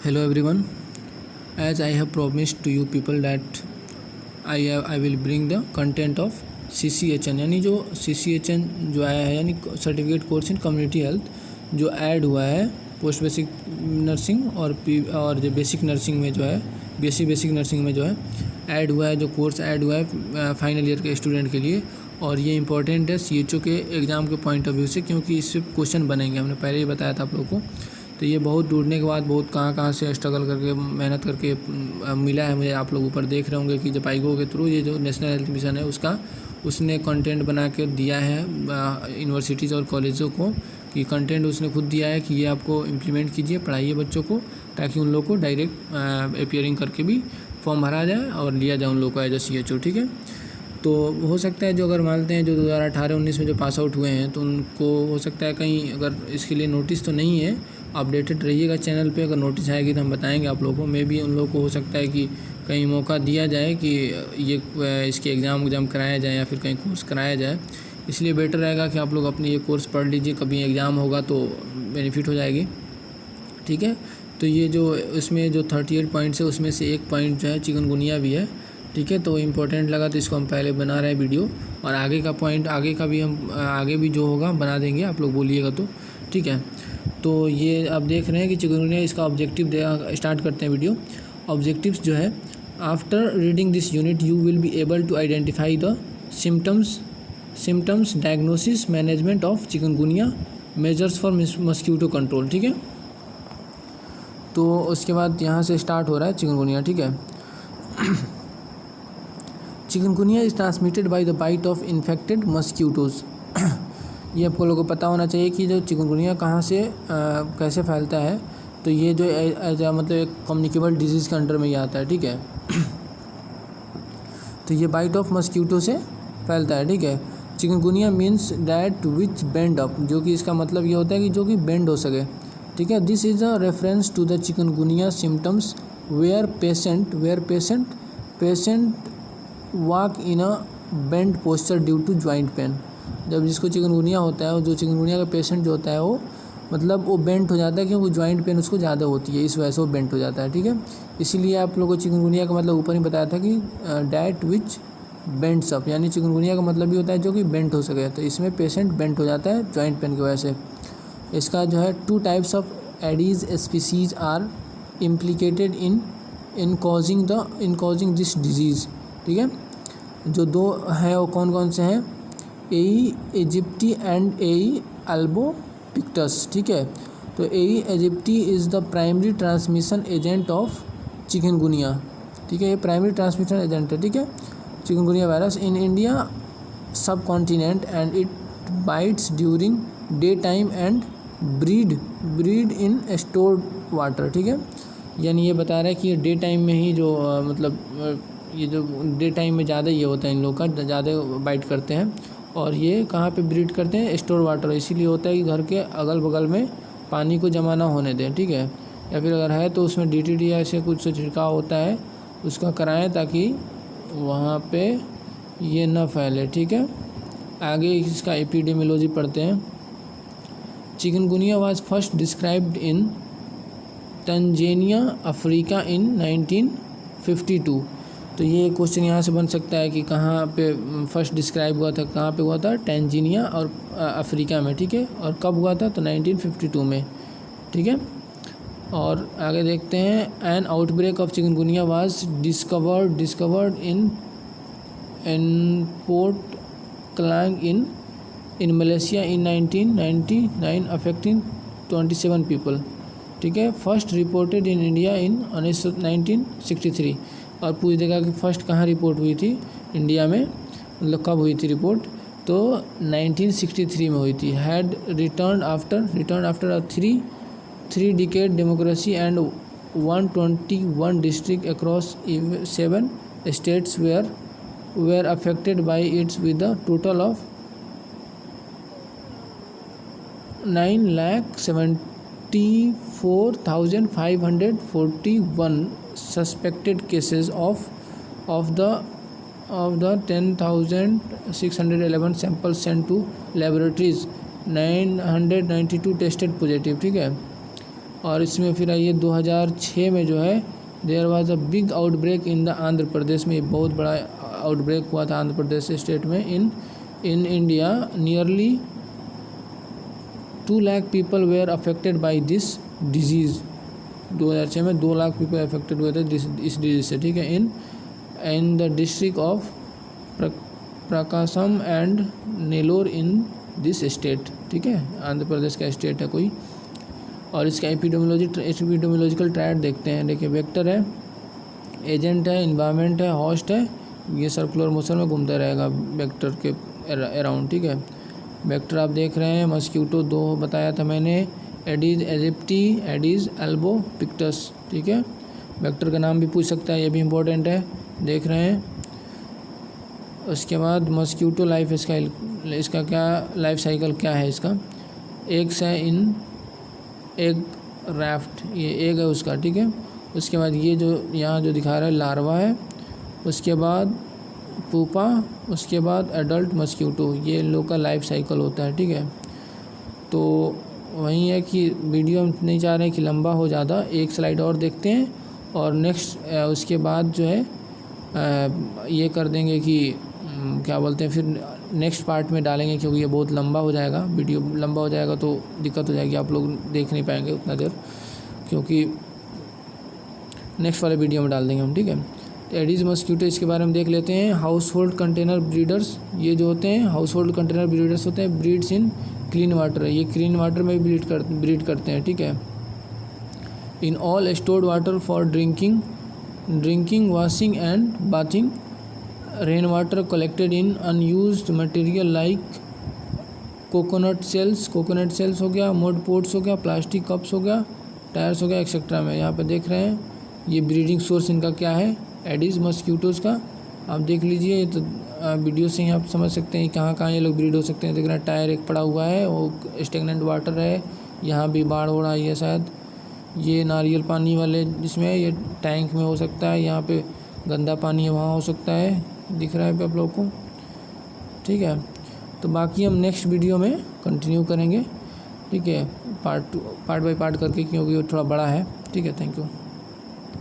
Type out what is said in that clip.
Hello everyone. As I have promised to you people that I will bring the content of CCHN यानी जो CCHN जो आया है यानी certificate course in community health जो add हुआ है पोस्ट बेसिक नर्सिंग और जो बेसिक नर्सिंग में जो है बेसिक नर्सिंग में जो है ऐड हुआ है, जो कोर्स ऐड हुआ है फाइनल ईयर के स्टूडेंट के लिए। और ये इंपॉर्टेंट है CHO के एग्ज़ाम के पॉइंट ऑफ व्यू से, क्योंकि इससे क्वेश्चन बनेंगे। हमने पहले ही बताया था आप लोगों को। तो ये बहुत ढूंढने के बाद बहुत कहाँ से स्ट्रगल करके मेहनत करके मिला है मुझे। आप लोग ऊपर देख रहे होंगे कि जब पाइगो के थ्रू ये जो नेशनल हेल्थ मिशन है उसने कंटेंट बना के दिया है यूनिवर्सिटीज़ और कॉलेजों को, कि कंटेंट उसने खुद दिया है कि ये आपको इम्प्लीमेंट कीजिए, पढ़ाइए बच्चों को, ताकि उन लोगों को डायरेक्ट अपियरिंग करके भी फॉर्म भरा जाए और लिया जाए उन लोगों को एज अ CHO। ठीक है, तो हो सकता है जो अगर मानते हैं जो 2018-19 में जो पास आउट हुए हैं तो उनको हो सकता है कहीं अगर इसके लिए नोटिस तो नहीं है। अपडेटेड रहिएगा चैनल पे, अगर नोटिस आएगी तो हम बताएंगे आप लोगों को। मे भी उन लोगों को हो सकता है कि कहीं मौका दिया जाए कि ये इसके एग्ज़ाम कराया जाए या फिर कहीं कोर्स कराया जाए। इसलिए बेटर रहेगा कि आप लोग अपने ये कोर्स पढ़ लीजिए, कभी एग्ज़ाम होगा तो बेनिफिट हो जाएगी। ठीक है, तो ये जो इसमें जो 38 पॉइंट्स है उसमें से एक पॉइंट जो है चिकनगुनिया भी है। ठीक है, तो इम्पोर्टेंट लगा तो इसको हम पहले बना रहे हैं वीडियो, और आगे का पॉइंट आगे का भी हम आगे भी जो होगा बना देंगे, आप लोग बोलिएगा तो। ठीक है, तो ये आप देख रहे हैं कि चिकनगुनिया, इसका ऑब्जेक्टिव स्टार्ट करते हैं वीडियो। ऑब्जेक्टिव्स जो है, after reading this unit you will be able to identify the symptoms diagnosis management of chikungunya, measures for mosquito control. ठीक है, तो उसके बाद यहाँ से स्टार्ट हो रहा है चिकनगुनिया। ठीक है, chikungunya is transmitted by the bite of infected mosquitoes. ये आपको लोगों को पता होना चाहिए कि जो चिकनगुनिया कहाँ से कैसे फैलता है। तो ये जो मतलब एक कम्युनिकेबल डिजीज़ के अंडर में ही आता है। ठीक है, तो ये बाइट ऑफ मस्क्यूटो से फैलता है। ठीक है, chikungunya means that which bend up, जो कि इसका मतलब ये होता है कि जो कि बेंड हो सके। ठीक है, this is a reference to the chikungunya symptoms where patient walk in a bend posture due to joint pain. जब जिसको चिकनगुनिया होता है, जो चिकनगुनिया का पेशेंट जो होता है वो मतलब वो बेंट हो जाता है, क्योंकि जॉइंट पेन उसको ज़्यादा होती है, इस वजह से वो बेंट हो जाता है। ठीक है, इसीलिए आप लोगों को चिकनगुनिया का मतलब ऊपर ही बताया था कि डैट विच बेंड्स अप, यानी चिकनगुनिया का मतलब भी होता है जो कि बेंट हो सके। तो इसमें पेशेंट बेंट हो जाता है जॉइंट पेन की वजह से। इसका जो है 2 types of aedes species are implicated in causing this disease. ठीक है, जो 2 हैं वो कौन कौन से हैं, एई एजिप्टी एंड एई अल्बोपिक्टस। ठीक है, तो एई aegypti is the primary transmission agent of chikungunya. ठीक है, ये प्राइमरी ट्रांसमिशन एजेंट है। ठीक है, chikungunya virus in India subcontinent and it bites during day time and breed in stored water. ठीक है, यानी ये बता रहा है कि ये डे टाइम में ही जो मतलब ये जो डे टाइम में ज़्यादा ये होता है, इन लोग का ज़्यादा बाइट करते हैं। और ये कहाँ पे ब्रीड करते हैं, स्टोर वाटर। इसीलिए होता है कि घर के अगल बगल में पानी को जमा ना होने दें। ठीक है, या फिर अगर है तो उसमें DTD ऐसे कुछ छिड़काव होता है उसका कराएं, ताकि वहाँ पे ये ना फैले। ठीक है, आगे इसका एपिडेमियोलॉजी पढ़ते हैं। Chikungunya was first described in Tanzania Africa in 1952। तो ये क्वेश्चन यहाँ से बन सकता है कि कहाँ पे फर्स्ट डिस्क्राइब हुआ था, कहाँ पे हुआ था, तंजानिया और अफ्रीका में। ठीक है, और कब हुआ था, तो 1952 में। ठीक है, और आगे देखते हैं। N outbreak of chikungunya was discovered in port Klang in Malaysia in 1999 affecting 27 people. ठीक है, first reported in India in 1963। और पूछ देगा कि फ़र्स्ट कहाँ रिपोर्ट हुई थी इंडिया में, मतलब कब हुई थी रिपोर्ट, तो 1963 में हुई थी। Had return after a three decade democracy and 121 district across 7 states were affected by its with a total of 9,74,541 suspected cases of the 10,611 samples sent to laboratories, 992 tested positive। ठीक है, और इसमें फिर आइए 2006 में जो है there was a big outbreak in the Andhra Pradesh में, बहुत बड़ा आउटब्रेक हुआ था आंध्र प्रदेश स्टेट में। In India nearly 2 lakh people were affected by this disease. 2006 में 2 लाख पीपल अफेक्टेड हुए थे इस डिजीज़ से, ठीक है। In the district of Prakasam and Nellore in this state, ठीक है, आंध्र प्रदेश का स्टेट है कोई। और इसका एपिडेमियोलॉजिकल ट्रायड देखते हैं। देखिए वेक्टर है, एजेंट है, इन्वायरमेंट है, होस्ट है, ये सर्कुलर मोशन में घूमता रहेगा वेक्टर के अराउंड, ठीक है। वेक्टर आप देख रहे हैं, मस्क्यूटो 2 बताया था मैंने, एडिस एजिप्टी, एडिस एल्बोपिक्टस, ठीक है। वेक्टर का नाम भी पूछ सकता है, ये भी इम्पोर्टेंट है, देख रहे हैं। उसके बाद मस्क्यूटो लाइफ इसका क्या लाइफ साइकिल क्या है इसका, एग्स है इन एग राफ्ट, ये एग है उसका, ठीक है। उसके बाद ये जो यहाँ जो दिखा रहा है लार्वा है, उसके बाद पुपा, उसके बाद एडल्ट मस्क्यूटो, ये इन लोग का लाइफ साइकिल होता है, ठीक है। तो वही है कि वीडियो हम नहीं चाह रहे हैं कि लंबा हो ज़्यादा, एक स्लाइड और देखते हैं और नेक्स्ट उसके बाद जो है ये कर देंगे कि क्या बोलते हैं, फिर नेक्स्ट पार्ट में डालेंगे, क्योंकि ये बहुत लंबा हो जाएगा, वीडियो लंबा हो जाएगा तो दिक्कत हो जाएगी, आप लोग देख नहीं पाएंगे उतना देर, क्योंकि नेक्स्ट वाले वीडियो में डाल देंगे हम, ठीक है। तो एडिस मस्क्यूटो इसके बारे में देख लेते हैं। हाउस होल्ड कंटेनर ब्रीडर्स, ये जो होते हैं हाउस होल्ड कंटेनर ब्रीडर्स होते हैं, ब्रीड्स इन क्लीन वाटर, ये क्लीन वाटर में भी ब्रीड करते हैं, ठीक है। In all stored water for drinking, washing and bathing, rain water collected in unused material like coconut shells हो गया, मड पोट्स हो गया, प्लास्टिक कप्स हो गया, टायर्स हो गया, एक्सेट्रा में। यहाँ पे देख रहे हैं ये ब्रीडिंग सोर्स इनका क्या है, एडिस मस्क्यूटोज़ का, आप देख लीजिए। ये तो वीडियो से ही आप समझ सकते हैं कहाँ कहाँ ये लोग ब्रीड हो सकते हैं। देख रहे हैं टायर एक पड़ा हुआ है, वो स्टेगनेंट वाटर है, यहाँ भी बाढ़ हो रहा है, ये शायद ये नारियल पानी वाले जिसमें ये टैंक में हो सकता है, यहाँ पे गंदा पानी है वहाँ हो सकता है, दिख रहा है पे आप लोग को, ठीक है। तो बाकी हम नेक्स्ट वीडियो में कंटिन्यू करेंगे, ठीक है, पार्ट बाय पार्ट करके, क्योंकि वो थोड़ा बड़ा है, ठीक है। Thank you.